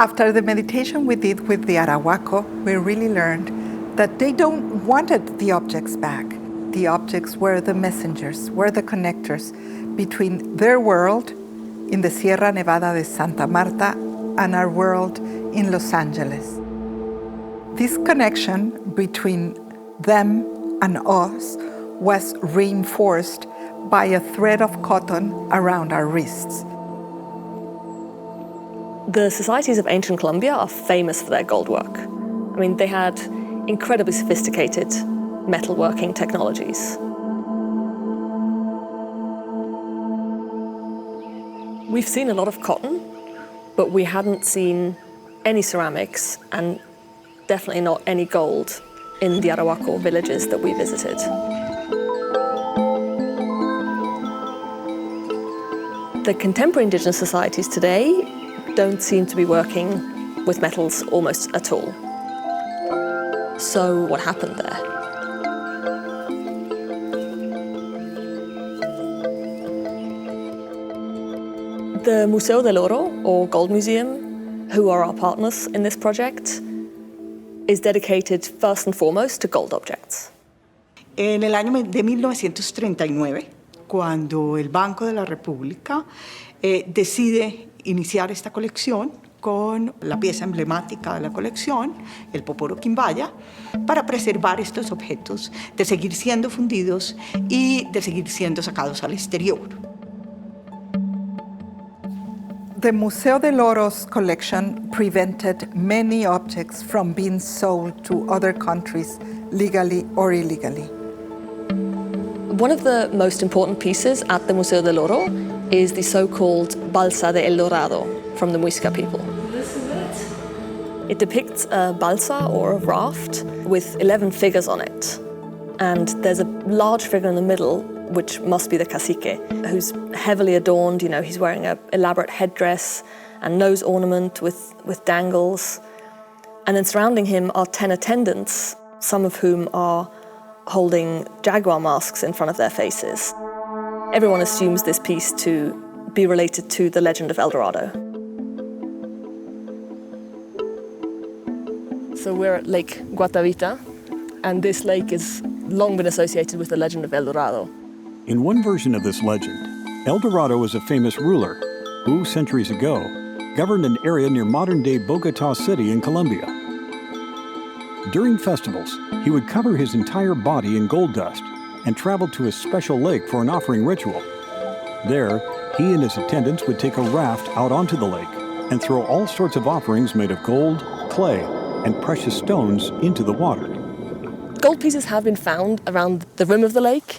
After the meditation we did with the Arhuaco, we really learned that they don't wanted the objects back. The objects were the messengers, were the connectors between their world in the Sierra Nevada de Santa Marta and our world in Los Angeles. This connection between them and us was reinforced by a thread of cotton around our wrists. The societies of ancient Colombia are famous for their gold work. I mean, they had incredibly sophisticated metalworking technologies. We've seen a lot of cotton, but we hadn't seen any ceramics and definitely not any gold in the Arhuaco villages that we visited. The contemporary indigenous societies today don't seem to be working with metals almost at all. So what happened there? The Museo del Oro, or Gold Museum, who are our partners in this project, is dedicated first and foremost to gold objects. En el año de 1939, cuando el Banco de la República decide iniciar esta colección con la pieza emblemática de la colección, el poporo quimbaya, para preservar estos objetos, de seguir siendo fundidos y de seguir siendo sacados al exterior. The Museo del Oro's collection prevented many objects from being sold to other countries legally or illegally. One of the most important pieces at the Museo del Oro is the so-called Balsa de El Dorado from the Muisca people. This is it. It depicts a balsa, or a raft, with 11 figures on it. And there's a large figure in the middle, which must be the cacique, who's heavily adorned. You know, he's wearing an elaborate headdress and nose ornament with dangles. And then surrounding him are 10 attendants, some of whom are holding jaguar masks in front of their faces. Everyone assumes this piece to be related to the legend of El Dorado. So we're at Lake Guatavita, and this lake has long been associated with the legend of El Dorado. In one version of this legend, El Dorado was a famous ruler who, centuries ago, governed an area near modern-day Bogotá City in Colombia. During festivals, he would cover his entire body in gold dust and travel to a special lake for an offering ritual. There, he and his attendants would take a raft out onto the lake and throw all sorts of offerings made of gold, clay, and precious stones into the water. Gold pieces have been found around the rim of the lake,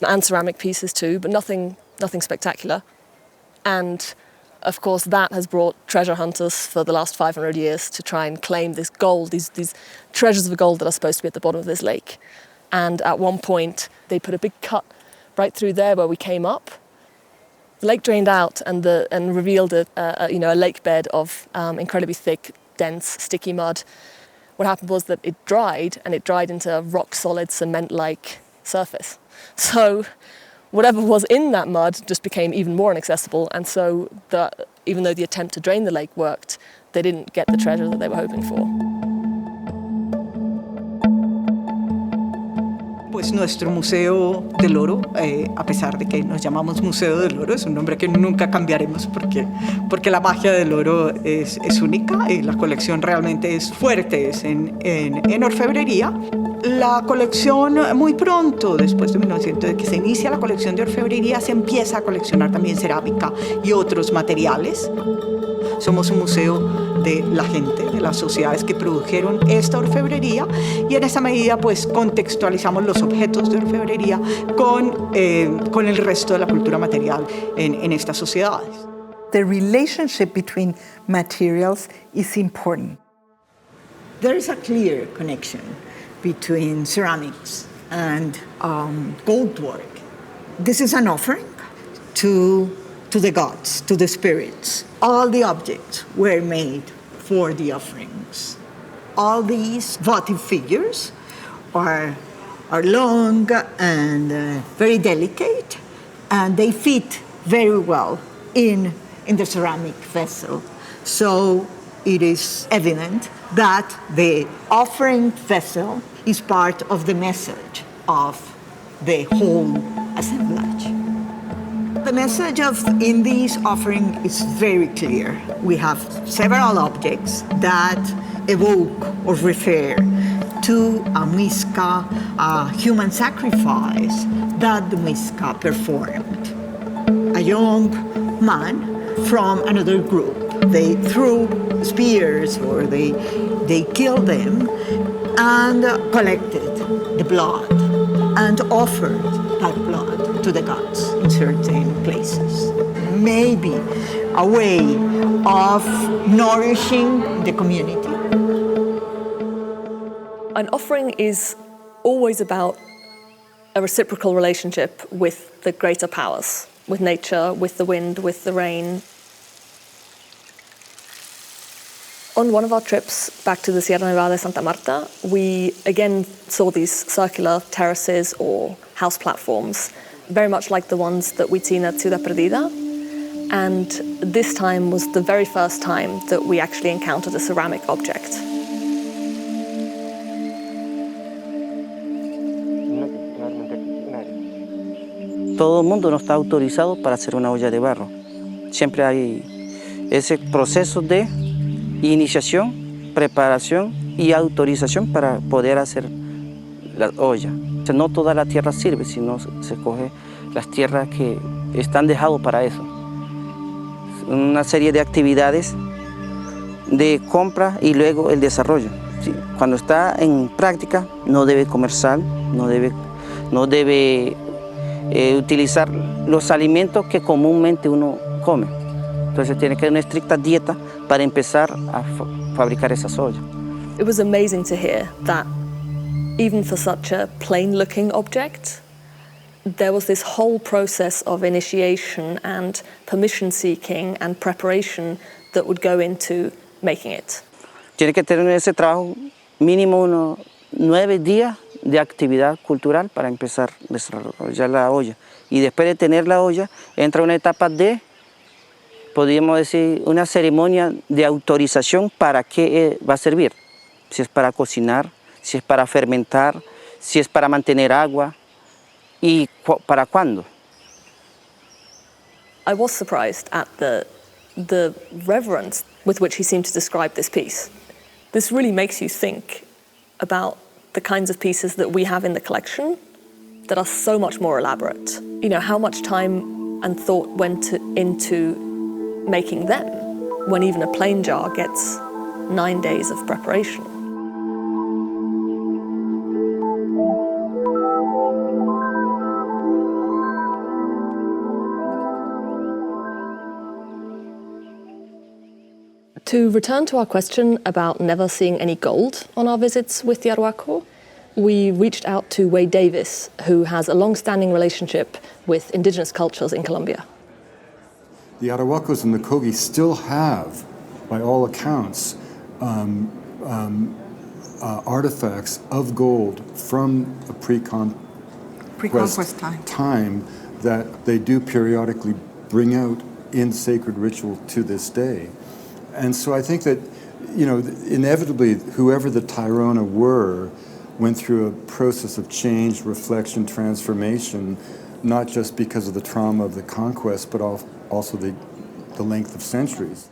and ceramic pieces too, but nothing spectacular. And of course that has brought treasure hunters for the last 500 years to try and claim this gold, these treasures of gold that are supposed to be at the bottom of this lake. And at one point, they put a big cut right through there where we came up. The lake drained out and revealed a lake bed of incredibly thick, dense, sticky mud. What happened was that it dried, and it dried into a rock-solid, cement-like surface. So whatever was in that mud just became even more inaccessible. And so even though the attempt to drain the lake worked, they didn't get the treasure that they were hoping for. Pues nuestro Museo del Oro, a pesar de que nos llamamos Museo del Oro, es un nombre que nunca cambiaremos porque la magia del oro es única y la colección realmente es fuerte, es en orfebrería. La colección, muy pronto, después de 1900, de que se inicia la colección de orfebrería, se empieza a coleccionar también cerámica y otros materiales. Somos un museo de la gente, de las sociedades que produjeron esta orfebrería, y en esa medida pues contextualizamos los objetos de orfebrería con el resto de la cultura material en estas sociedades. The relationship between materials is important. There is a clear connection between ceramics and gold work. This is an offering to the gods, to the spirits. All the objects were made for the offerings. All these votive figures are long and very delicate, and they fit very well in the ceramic vessel. So it is evident that the offering vessel is part of the message of the whole assemblage. The message in this offering is very clear. We have several objects that evoke or refer to a muisca, a human sacrifice that the muisca performed. A young man from another group, they threw spears or they killed them and collected the blood and offered that blood to the gods in certain places. Maybe a way of nourishing the community. An offering is always about a reciprocal relationship with the greater powers, with nature, with the wind, with the rain. On one of our trips back to the Sierra Nevada de Santa Marta, we again saw these circular terraces or house platforms, very much like the ones that we'd seen at Ciudad Perdida. And this time was the very first time that we actually encountered a ceramic object. Todo el mundo no está autorizado para hacer una olla de barro. Siempre hay ese proceso de iniciación, preparación y autorización para poder hacer la olla. No toda la tierra sirve, sino se coge las tierras que están dejadas para eso. Una serie de actividades de compra y luego el desarrollo. Cuando está en práctica no debe comer sal, no debe utilizar los alimentos que comúnmente uno come. Entonces tiene que haber una estricta dieta para empezar a fabricar esas ollas. It was amazing to hear that even for such a plain-looking object, there was this whole process of initiation and permission-seeking and preparation that would go into making it. Tiene que tener ese trabajo mínimo unos 9 días de actividad cultural para empezar a desarrollar la olla. Y después de tener la olla, entra una etapa de, podríamos decir, una ceremonia de autorización para qué va a servir. Si es para cocinar, si es para fermentar, si es para mantener agua y para cuándo. I was surprised at the reverence with which he seemed to describe this piece. This really makes you think about the kinds of pieces that we have in the collection that are so much more elaborate. You know, how much time and thought went into making them, when even a plain jar gets 9 days of preparation. To return to our question about never seeing any gold on our visits with the Arhuaco, we reached out to Wade Davis, who has a long-standing relationship with indigenous cultures in Colombia. The Arhuacos and the Kogi still have, by all accounts, artifacts of gold from a pre-conquest time that they do periodically bring out in sacred ritual to this day. And so I think that, you know, inevitably, whoever the Tairona were went through a process of change, reflection, transformation, not just because of the trauma of the conquest, but also the length of centuries.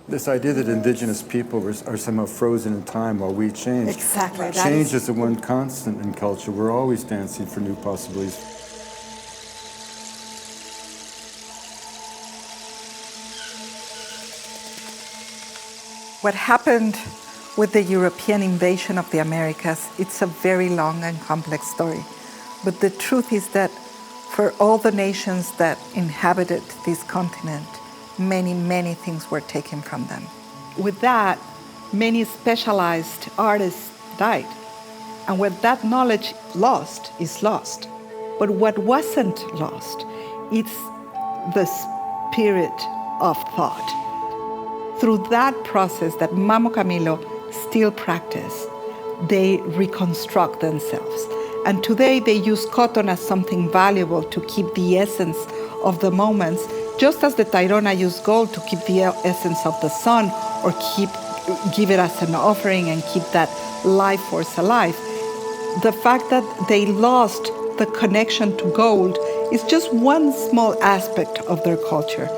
This idea that indigenous people are somehow frozen in time while we change. Exactly. Change is the one constant in culture. We're always dancing for new possibilities. What happened with the European invasion of the Americas, it's a very long and complex story. But the truth is that for all the nations that inhabited this continent, many, many things were taken from them. With that, many specialized artists died. And when that knowledge lost is lost. But what wasn't lost, it's the spirit of thought. Through that process that Mamo Camilo still practice, they reconstruct themselves. And today they use cotton as something valuable to keep the essence of the moments Just as the Tairona used gold to keep the essence of the sun or give it as an offering and keep that life force alive, the fact that they lost the connection to gold is just one small aspect of their culture.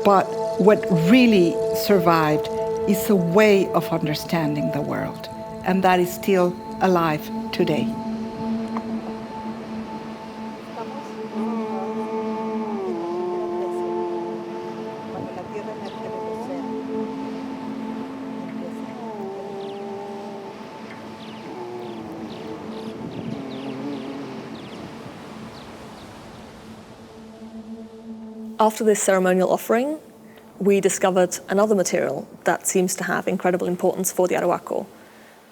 But what really survived is a way of understanding the world, and that is still alive today. After this ceremonial offering, we discovered another material that seems to have incredible importance for the Arhuaco,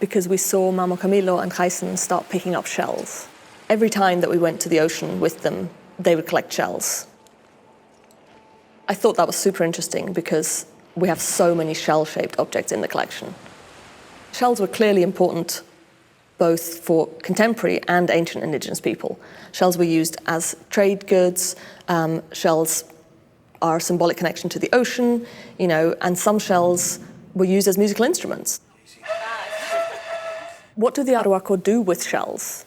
because we saw Mamo Camilo and Jason start picking up shells. Every time that we went to the ocean with them, they would collect shells. I thought that was super interesting because we have so many shell-shaped objects in the collection. Shells were clearly important both for contemporary and ancient indigenous people. Shells were used as trade goods, shells are a symbolic connection to the ocean, and some shells were used as musical instruments. What do the Arhuaco do with shells?